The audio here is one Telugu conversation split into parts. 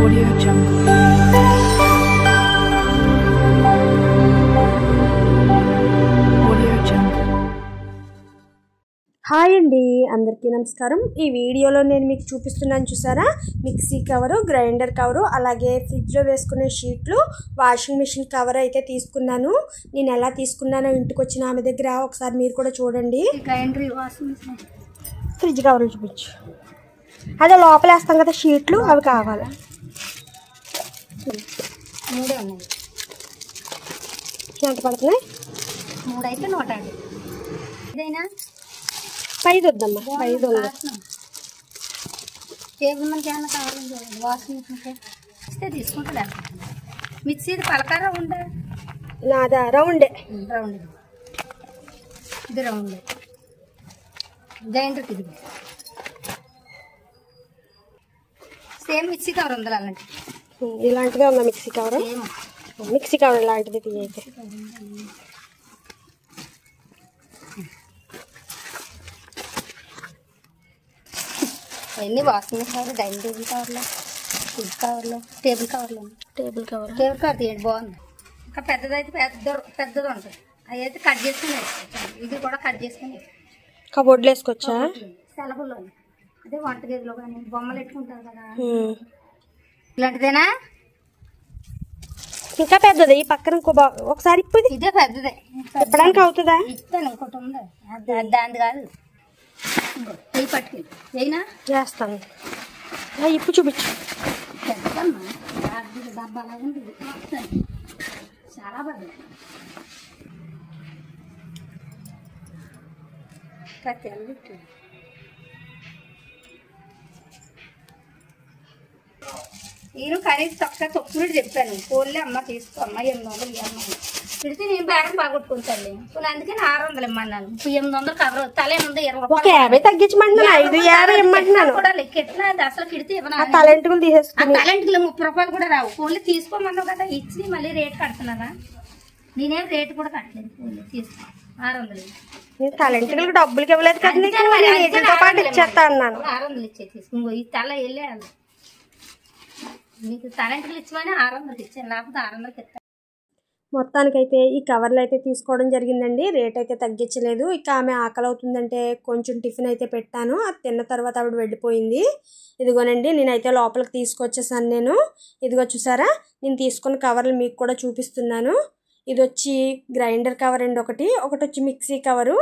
Audio Jungle. Audio Jungle. Hi అండి, అందరికీ నమస్కారం. ఈ వీడియోలో నేను మీకు చూపిస్తున్నాను, చూసారా? మిక్సీ కవరు, గ్రైండర్ కవరు, అలాగే ఫ్రిడ్జ్లో వేసుకునే షీట్లు, వాషింగ్ మిషన్ కవర్ అయితే తీసుకున్నాను. నేను ఎలా తీసుకున్నానో ఇంటికి వచ్చిన ఆమె దగ్గర ఒకసారి మీరు కూడా చూడండి. ఫ్రిడ్జ్ కవర్లు చూపించు. అదే లోపల వేస్తాం కదా షీట్లు, అవి కావాలి. మూడే ఉన్నాయి. ఎంత పడుతున్నాయి? 3 అయితే 150. ఇదైనా 5 వద్దమ్మా, 5 ఉంది. టేబుల్ మనకి ఏమైనా కావాలని చూడండి. వాషింగ్ మిషన్కి ఇస్తే తీసుకుంటా. మిక్సీ పలకారా ఉండే నాదా రౌండే. రౌండ్ ఇది రౌండ్. గ్రైండర్కి ఇది సేమ్ మిక్సీ కవర్ ఉంది అలాంటి. ఇలాంటిదే ఉందా మిక్సీ కవర్? మిక్సీ కవర్ ఇలాంటిది తీయైతే. అవన్నీ washing machine cover, dining table కవర్లు, ఫుడ్ కవర్లు, టేబుల్ కవర్లు. టేబుల్ కవర్ తీయండి, బాగుంది. ఇంకా పెద్దదైతే పెద్దది ఉంటుంది. అవి అయితే కట్ చేసుకుని వేసుకోవచ్చు. ఇది కూడా కట్ చేసుకుని కబోర్డ్లో వేసుకోవచ్చా? సెలవుల్లో అదే వంటగదిలో కానీ బొమ్మలు పెట్టుకుంటారు కదా, ఇలాంటిదేనా? ఇంకా పెద్దది ఈ పక్కన ఒకసారి ఇప్పుది. ఇదే పెద్దదే. చెప్పడానికి అవుతుందా? ఇస్తాను, ఇంకోటి ఉంది దాని కాదు. వెయ్యి పట్టుకెళ్ళి అయినా చేస్తాను. ఇప్పుడు చూపించు. పెద్దమ్మా డబ్బా అలాగే ఉంటుంది. చాలా బాగా కట్టెలు పెట్టు. నేను కనీసం తక్కువ తొక్కునట్టు చెప్పాను. ఫోన్లే అమ్మ తీసుకో అమ్మ 800 ఇవ్వమ్మ పెడితే నేను బ్యాగ్ బాగొట్టుకుంటాను. పోనీ అందుకని 600 ఇమ్మన్నాను. 800 కవర్ తలేనుంది 20 రూపాయలు. 50 తగ్గించమంటున్నాను, 550 ఇమ్మంటున్నాను కూడా లెక్కెట్టినా అసలు కిడితే ఇవ్వను. తలెంటుకులు తీసేసుకుని తలంటికి 30 రూపాయలు కూడా రావు. ఫోన్లు తీసుకోమన్నావు కదా, ఇచ్చి మళ్ళీ రేట్ కడుతున్నారా? నేనేం రేటు కూడా కట్టలేదు. ఫోన్లు తీసుకో 600. తలెంటుకలకు డబ్బులకి ఇవ్వలేదు కదా నీకు, వీటితో పాటు ఇచ్చేస్తా అన్నాను. 600 ఇచ్చే తీసుకో. ఈ తల వెళ్ళేయాలి. నీకు తలంటికలు ఇచ్చామని 600 ఇచ్చాను, లేకపోతే 600 ఇస్తాను. మొత్తానికైతే ఈ కవర్లు అయితే తీసుకోవడం జరిగిందండి. రేట్ అయితే తగ్గించలేదు. ఇక ఆమె ఆకలి అవుతుందంటే కొంచెం టిఫిన్ అయితే పెట్టాను. అది తిన్న తర్వాత ఆవిడ వెళ్ళిపోయింది. ఇదిగోనండి, నేనైతే లోపలికి తీసుకొచ్చేసాను. నేను ఇదిగో చూసారా, నేను తీసుకున్న కవర్లు మీకు కూడా చూపిస్తున్నాను. ఇది వచ్చి గ్రైండర్ కవర్ అండి, ఒకటి వచ్చి మిక్సీ కవరు.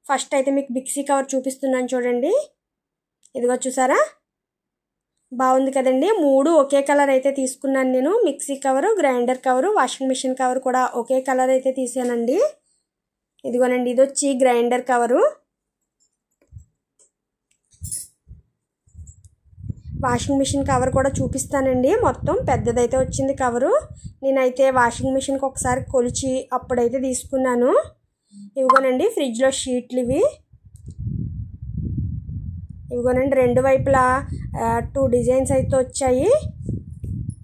ఫస్ట్ అయితే మీకు మిక్సీ కవర్ చూపిస్తున్నాను చూడండి. ఇదిగో చూసారా, బాగుంది కదండి. 3 ఒకే కలర్ అయితే తీసుకున్నాను నేను. Mixie cover, grinder cover, washing machine cover కూడా ఒకే కలర్ అయితే తీసానండి. ఇదిగోనండి, ఇది వచ్చి grinder cover. Washing machine cover కూడా చూపిస్తానండి. మొత్తం పెద్దదైతే వచ్చింది కవరు. నేనైతే వాషింగ్ మిషన్కి ఒకసారి కొలిచి అప్పుడైతే తీసుకున్నాను. ఇవిగోనండి ఫ్రిడ్జ్లో షీట్లు ఇవిగోనండి. 2 వైపులా 2 డిజైన్స్ అయితే వచ్చాయి.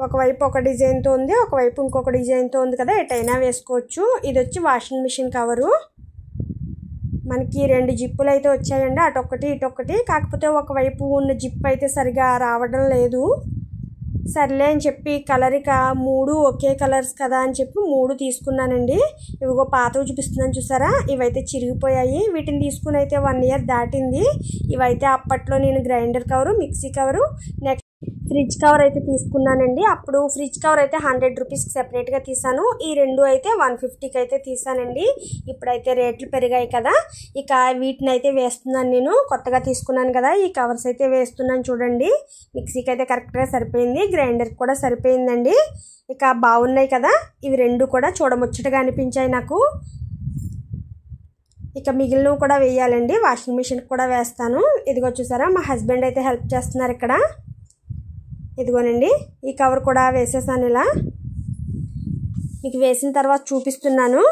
ఒకవైపు ఒక డిజైన్తో ఉంది, ఒకవైపు ఇంకొక డిజైన్తో ఉంది కదా, ఎటైనా వేసుకోవచ్చు. ఇది వచ్చి వాషింగ్ మిషన్ కవరు. మనకి 2 జిప్పులు అయితే వచ్చాయండి, అటొక్కటి ఇటొక్కటి. కాకపోతే ఒకవైపు ఉన్న జిప్ అయితే సరిగా రావడం లేదు. సర్లే అని చెప్పి కలరిక 3 ఒకే కలర్స్ కదా అని చెప్పి 3 తీసుకున్నానండి. ఇవిగో పాతవి చూపిస్తున్నాను చూసారా, ఇవైతే చిరిగిపోయాయి. వీటిని తీసుకుని అయితే 1 ఇయర్ దాటింది. ఇవైతే అప్పట్లో నేను grinder cover, mixie cover, next fridge cover అయితే తీసుకున్నానండి. అప్పుడు ఫ్రిడ్జ్ కవర్ అయితే 100 రూపీస్కి సెపరేట్గా తీసాను. ఈ 2 అయితే 150కి అయితే తీసానండి. ఇప్పుడైతే రేట్లు పెరిగాయి కదా, ఇక వీటిని అయితే వేస్తున్నాను నేను. కొత్తగా తీసుకున్నాను కదా, ఈ కవర్స్ అయితే వేస్తున్నాను చూడండి. మిక్సీకి అయితే కరెక్ట్గా సరిపోయింది, గ్రైండర్కి కూడా సరిపోయిందండి. ఇక బాగున్నాయి కదా, ఇవి 2 కూడా చూడముచ్చటగా అనిపించాయి నాకు. ఇక మిగిలినవి కూడా వేయాలండి, వాషింగ్ మిషన్కి కూడా వేస్తాను. ఇదిగో చూసారా, మా హస్బెండ్ అయితే హెల్ప్ చేస్తున్నారు ఇక్కడ. ఇదిగోనండి, ఈ కవర్ కూడా వేసేసాను. ఇలా మీకు వేసిన తర్వాత చూపిస్తున్నాను.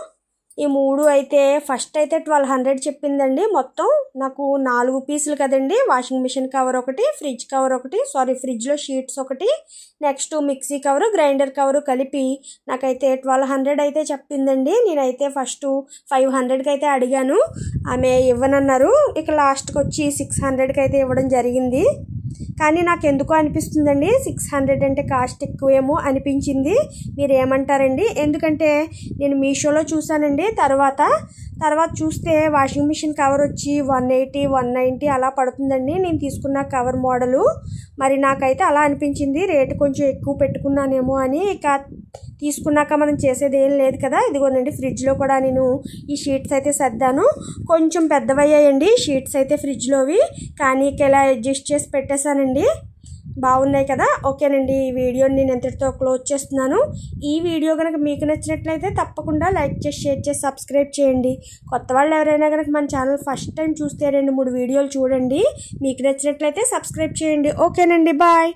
ఈ 3 అయితే ఫస్ట్ అయితే 1200 చెప్పిందండి. మొత్తం నాకు 4 పీసులు కదండి. వాషింగ్ మిషన్ కవర్ ఒకటి, ఫ్రిడ్జ్ కవర్ ఒకటి, ఫ్రిడ్జ్లో షీట్స్ ఒకటి, next mixie cover, grinder cover కలిపి నాకైతే 1200 అయితే చెప్పిందండి. నేనైతే ఫస్ట్ 500కి అయితే అడిగాను, ఆమె ఇవ్వనన్నారు. ఇక లాస్ట్కి వచ్చి 600కి అయితే ఇవ్వడం జరిగింది. కానీ నాకు ఎందుకో అనిపిస్తుందండి 600 అంటే కాస్ట్ ఎక్కువేమో అనిపించింది. మీరు ఏమంటారండి? ఎందుకంటే నేను మీషోలో చూసానండి. తర్వాత చూస్తే వాషింగ్ మిషన్ కవర్ వచ్చి 180 190 అలా పడుతుందండి నేను తీసుకున్న కవర్ మోడలు. మరి నాకైతే అలా అనిపించింది, రేటు కొంచెం ఎక్కువ పెట్టుకున్నానేమో అని. ఇక తీసుకున్నాక మనం చేసేది ఏం లేదు కదా. ఇదిగోనండి ఫ్రిడ్జ్లో కూడా నేను ఈ షీట్స్ అయితే సర్దాను. కొంచెం పెద్దవయ్యాయండి షీట్స్ అయితే ఫ్రిడ్జ్లోవి, కానీ ఇక ఇలా అడ్జస్ట్ చేసి పెట్టేశానండి. బాగున్నాయి కదా. ఓకేనండి, ఈ వీడియోని నేను ఎంతటితో క్లోజ్ చేస్తున్నాను. ఈ వీడియో కనుక మీకు నచ్చినట్లయితే తప్పకుండా లైక్ చేసి షేర్ చేసి సబ్స్క్రైబ్ చేయండి. కొత్త వాళ్ళు ఎవరైనా కనుక మన ఛానల్ ఫస్ట్ టైం చూస్తే 2-3 వీడియోలు చూడండి. మీకు నచ్చినట్లయితే సబ్స్క్రైబ్ చేయండి. ఓకేనండి, బాయ్.